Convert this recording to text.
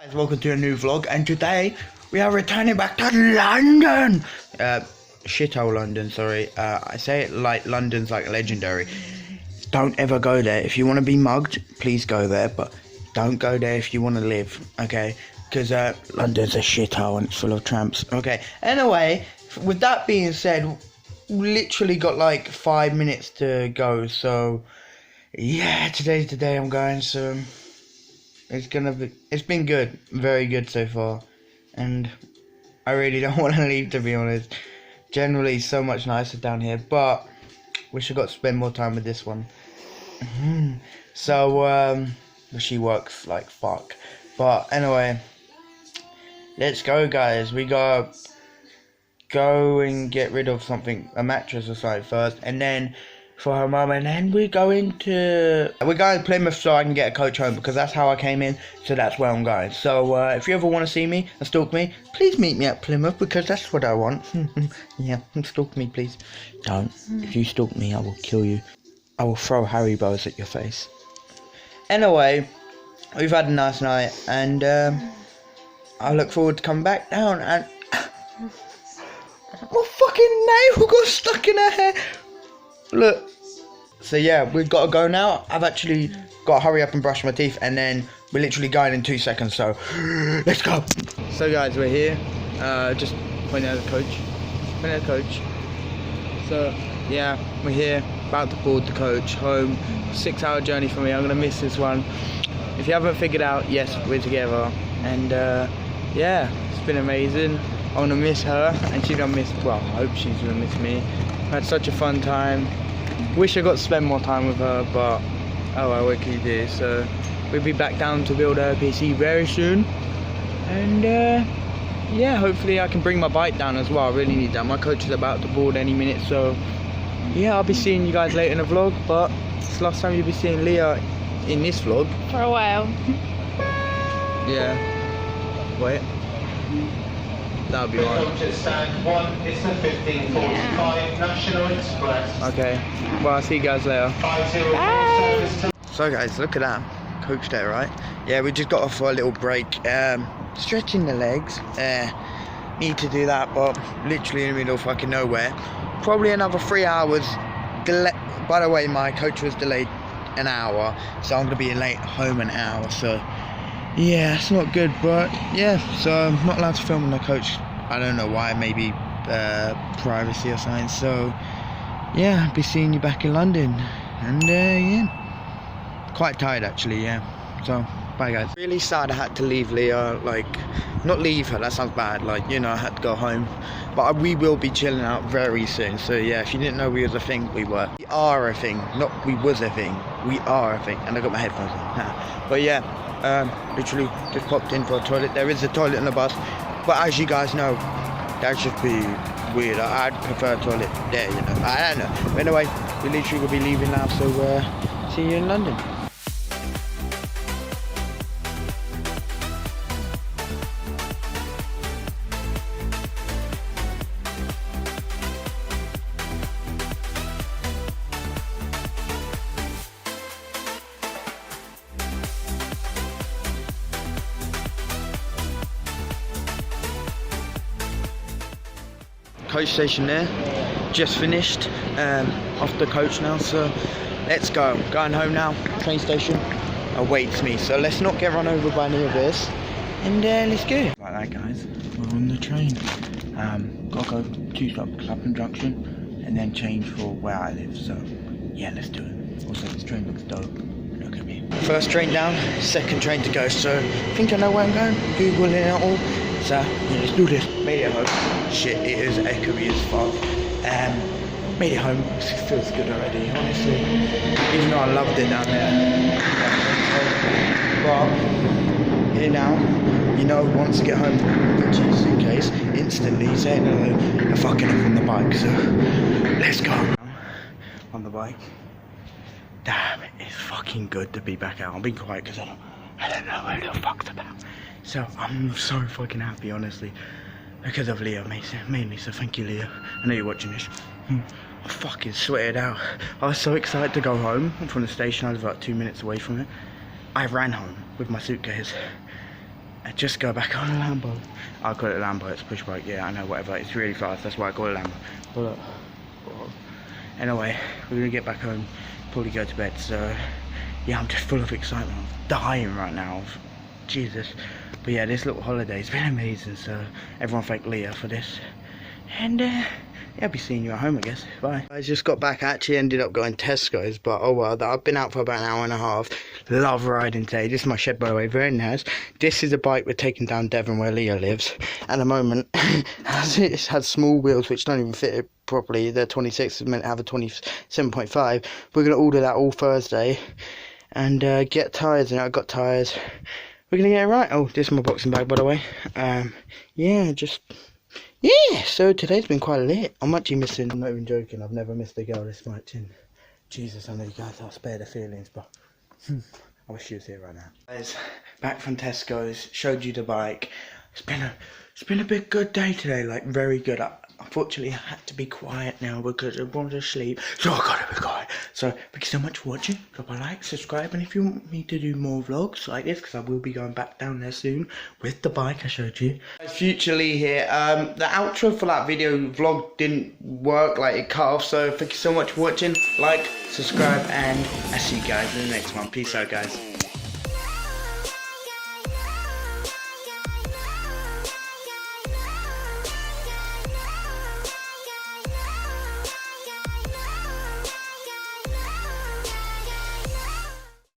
Guys, welcome to a new vlog, and today we are returning back to London. Shithole London, sorry. I say it like London's like legendary. Don't ever go there. If you want to be mugged, please go there, but don't go there if you want to live, okay? Because London's a shithole and it's full of tramps. Okay, anyway, with that being said, we literally got like 5 minutes to go, so yeah, today's the day I'm going, so it's been good, very good so far, and I really don't want to leave, to be honest. Generally so much nicer down here, but wish I got to spend more time with this one. So she works like fuck, but anyway, let's go, guys. We gotta go and get rid of something, a mattress or something first, and then for her mum, and then we're going to Plymouth so I can get a coach home, because that's how I came in, so that's where I'm going. So if you ever want to see me and stalk me, please meet me at Plymouth, because that's what I want. Yeah, stalk me, please. Don't. If you stalk me, I will kill you. I will throw Haribos at your face. Anyway, we've had a nice night, and I look forward to coming back down, and my fucking nail got stuck in her hair. Look. So yeah, we've got to go now. I've actually got to hurry up and brush my teeth, and then we're literally going in 2 seconds, so let's go. So guys, we're here, just pointing at the coach. So yeah, we're here, about to board the coach home. 6-hour journey for me. I'm gonna miss this one. If you haven't figured out, yes, we're together, and yeah, it's been amazing. I'm gonna miss her, and she's gonna miss, well, I hope she's gonna miss me. I had such a fun time. Wish I got to spend more time with her, but oh well, what can you do? So we'll be back down to build her PC very soon, and yeah, hopefully I can bring my bike down as well. I really need that. My coach is about to board any minute, so yeah, I'll be seeing you guys later in the vlog, but it's the last time you'll be seeing Leah in this vlog. For a while. Yeah. Wait. That'll be right. Stand 1, it's the 15:45 National Express. Okay. Well, I'll see you guys later. 504 So guys, look at that. Coach there, right? Yeah, we just got off for a little break. Stretching the legs. Need to do that, but literally in the middle of fucking nowhere. Probably another 3 hours. By the way, my coach was delayed an hour, so I'm gonna be late home an hour. So yeah, it's not good, but yeah, so I'm not allowed to film on the coach. I don't know why, maybe privacy or something. So yeah, I'll be seeing you back in London, and yeah, quite tired actually, yeah. So bye guys. Really sad I had to leave Leah, like, not leave her, that sounds bad, like, you know, I had to go home, but we will be chilling out very soon. So yeah, if you didn't know we was a thing, we were. We are a thing, not we was a thing, we are a thing. And I got my headphones on. But yeah, literally just popped in for a toilet. There is a toilet on the bus, but as you guys know, that should be weird. I'd prefer a toilet there, you know. I don't know. But anyway, we literally will be leaving now, so see you in London. Coach station there, just finished off the coach now, so let's go. Going home now. Train station awaits me, so let's not get run over by any of this, and let's go. Like that, guys, we're on the train. Gotta go 2 stops Clapham Junction and then change for where I live, so yeah, let's do it. Also, this train looks dope. Look at me. First train down, second train to go, so I think I know where I'm going. Googling it all. So yeah, let's do this. Made it home. Shit, it is echoey as fuck. Made it home. It feels good already, honestly. Even though I loved it down there. But here now, you know, once I get home, put your suitcase instantly, saying hello, and fucking up on the bike. So let's go. On the bike. Damn, it's fucking good to be back out. I'll be quiet because I don't know where the fuck's about. So I'm so fucking happy, honestly, because of Leah mainly. So thank you, Leah. I know you're watching this. I fucking sweated out. I was so excited to go home from the station. I was about 2 minutes away from it. I ran home with my suitcase. and just go back on a Lambo. I call it a Lambo, it's a push bike, yeah, I know, whatever, it's really fast, that's why I call it a Lambo. But look, anyway, we're gonna get back home, probably go to bed, so yeah, I'm just full of excitement, I'm dying right now, Jesus. But yeah, this little holiday's been amazing, so everyone thank Leah for this. And yeah, I'll be seeing you at home, I guess. Bye. I just got back, actually ended up going Tesco's, but oh well, I've been out for about an hour and a half. Love riding today. This is my shed, by the way, very nice. This is a bike we're taking down Devon where Leah lives. At the moment, it has small wheels which don't even fit it properly. They're 26, it's meant to have a 27.5. We're going to order that all Thursday and get tyres, and I got tyres. We're going to get it right. Oh, this is my boxing bag, by the way. Yeah, so today's been quite lit. I'm actually missing, I'm not even joking, I've never missed a girl this much. And Jesus, I know you guys are spare the feelings, but I wish she was here right now. Guys, back from Tesco's, showed you the bike. It's been a bit good day today, like very good. Unfortunately, I had to be quiet now because I wanted to sleep, so I gotta be quiet. So, thank you so much for watching. Drop a like, subscribe, and if you want me to do more vlogs like this, because I will be going back down there soon with the bike I showed you. Future Lee here. The outro for that video vlog didn't work, like it cut off. So, thank you so much for watching. Like, subscribe, and I'll see you guys in the next one. Peace out, guys.